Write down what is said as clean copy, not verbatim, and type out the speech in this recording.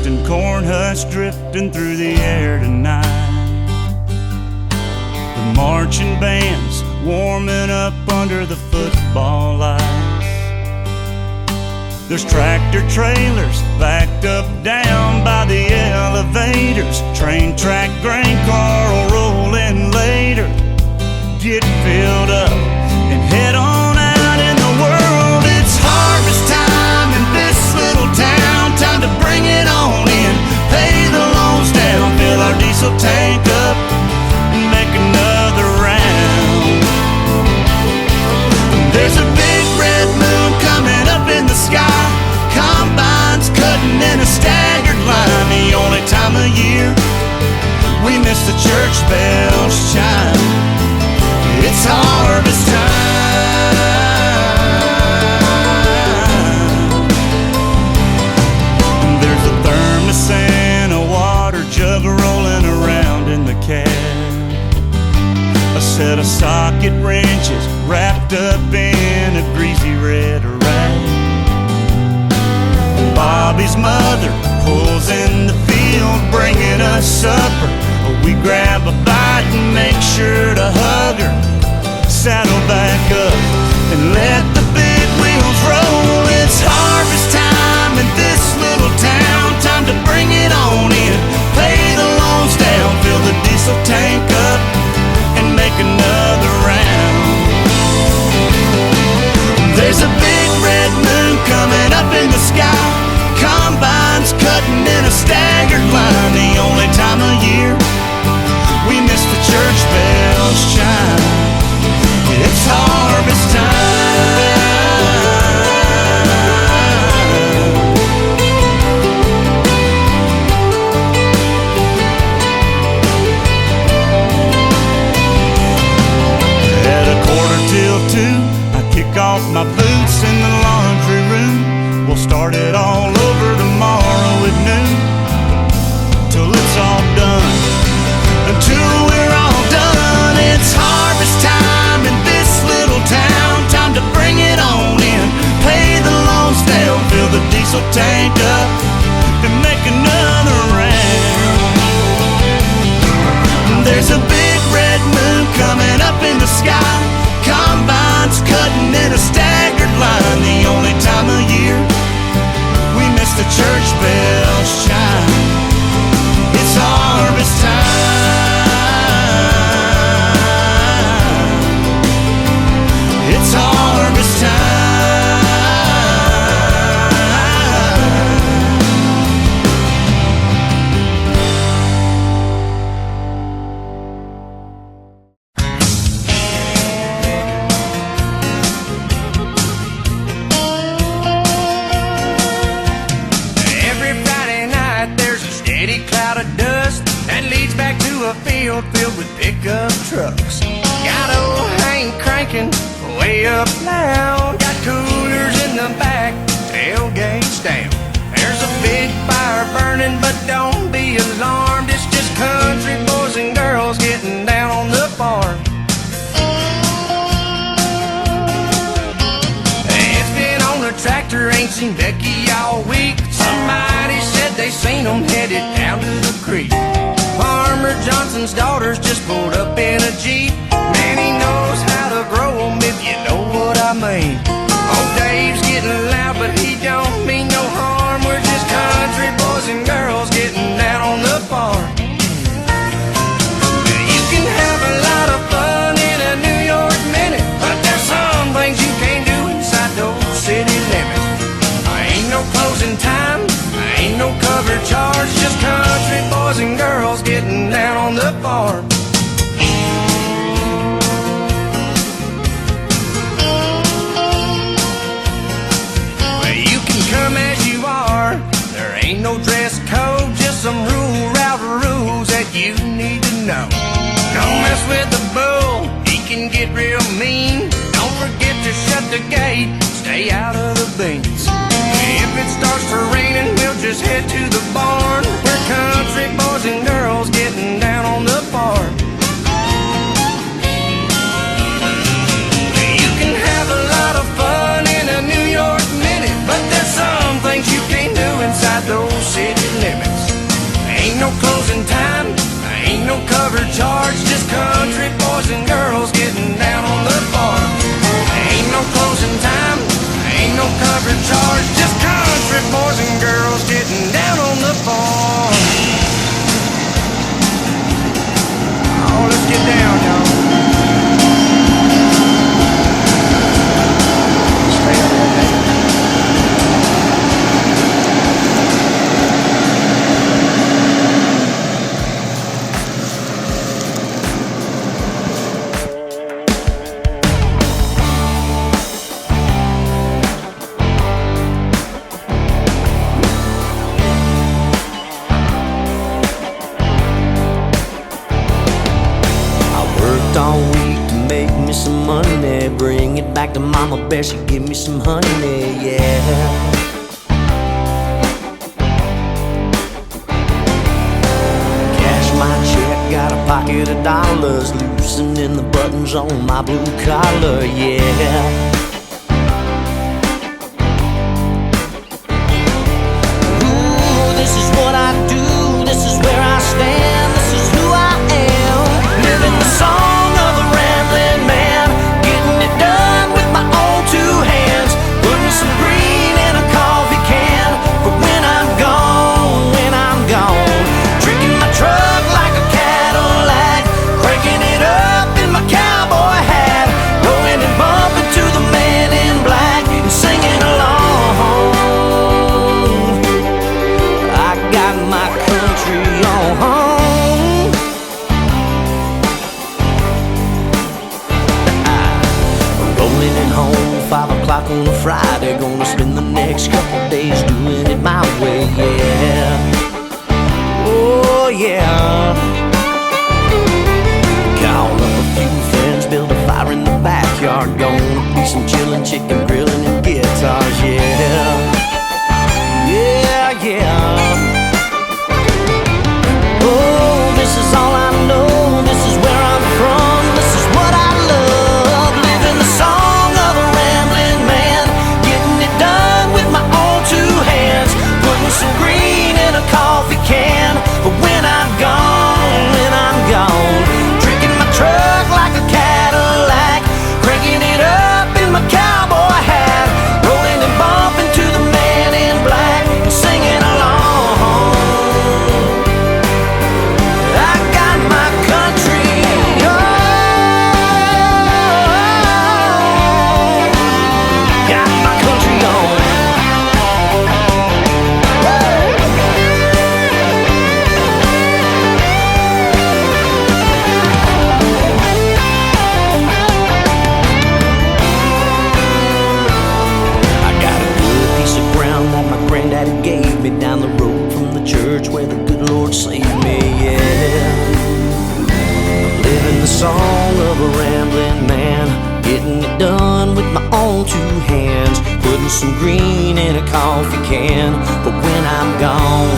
and corn husks drifting through the air tonight. The marching bands warming up under the football lights. There's tractor trailers backed up down by the elevators. Train track, grain car will roll in later. Get filled up and head on out in the world. It's harvest time in this little town. Time to bring it on in, pay the loans down, fill our diesel tank up and make another round. There's a big red moon coming up in the sky. Combines cutting in a staggered line. The only time of year we miss the church bells chime. It's harvest time. There's a thermos and a water jug rolling around in the cab. A set of socket wrenches wrapped up in a greasy red rag. Bobby's mother pulls in the field, bringing us supper. We grab a bite and make sure to hug her. Saddle back up and let the big wheels roll. It's harvest time in this little town. Time to bring it on in, pay the loans down, fill the diesel tank up and make another round. There's a big red moon coming up in the sky. Combines cutting in a staggered line. The only time of year we miss the church bells chime. It's harvest time. At 1:45, I kick off my boots in the laundry room. We'll start it all over tomorrow at noon, till it's all done, until we're all done. It's harvest time in this little town. Time to bring it on in, pay the loans down, fill the diesel tank up and make another round. There's a big red moon coming up in the sky. Combines cutting in a staggered line. The only time of year we miss the church bells chime. It's harvest time. It's harvest time. Filled with pickup trucks. Got old Hank cranking way up loud. Got coolers in the back, tailgates down. There's a big fire burning, but don't be alarmed. It's just country boys and girls getting down on the farm. It's been on the tractor, ain't seen Becky all week. Somebody said they seen them headed down to the creek. Farmer Johnson's daughters just pulled up in a Jeep. Man, he knows how to grow them, if you know what I mean. Old Dave's getting loud, but he don't mean no harm. We're just country boys and girls getting down on the farm. You can have a lot of fun in a New York minute, but there's some things you can't do inside those city limits. Ain't no closing time, ain't no cover charge, just country boys and girls getting down on the farm. Well, you can come as you are, there ain't no dress code, just some route rules that you need to know. Don't mess with the bull, he can get real mean. Don't forget to shut the gate, stay out of the beans. If it starts to raining, we'll just head to the barn. We're country boys and girls getting down on the farm. You can have a lot of fun in a New York minute, but there's some things you can't do inside those city limits. charge, just country boys and girls getting down on the farm. Ain't no closing time, ain't no cover charge, just country boys and girls getting down on the farm. Oh, let's get down, y'all. Stay up there, baby. All week to make me some money, bring it back to mama, bet she give me some honey, yeah. Cash my check, got a pocket of dollars, loosening the buttons on my blue collar, yeah. Ooh, this is what I do, this is where I stand, this is who I am, living the song. On a Friday, gonna spend the next couple days doing it my way, yeah. Oh yeah. Call up a few friends, build a fire in the backyard, gonna be some chillin', chicken grilling and guitars, yeah. Yeah, yeah. Oh, this is all I know, this is where I'm from, this is what I love, living the song of a rambling man, getting it done with my own two hands, putting some green in a coffee can. But when I'm gone, drinking my truck like a Cadillac, cranking it up in my cowboy hat, rolling and bumping to the man in black, and singing along. I got my country on, got my country on. Granddaddy gave me down the road from the church where the good Lord saved me, yeah. I'm living the song of a rambling man, getting it done with my own two hands, putting some green in a coffee can. But when I'm gone,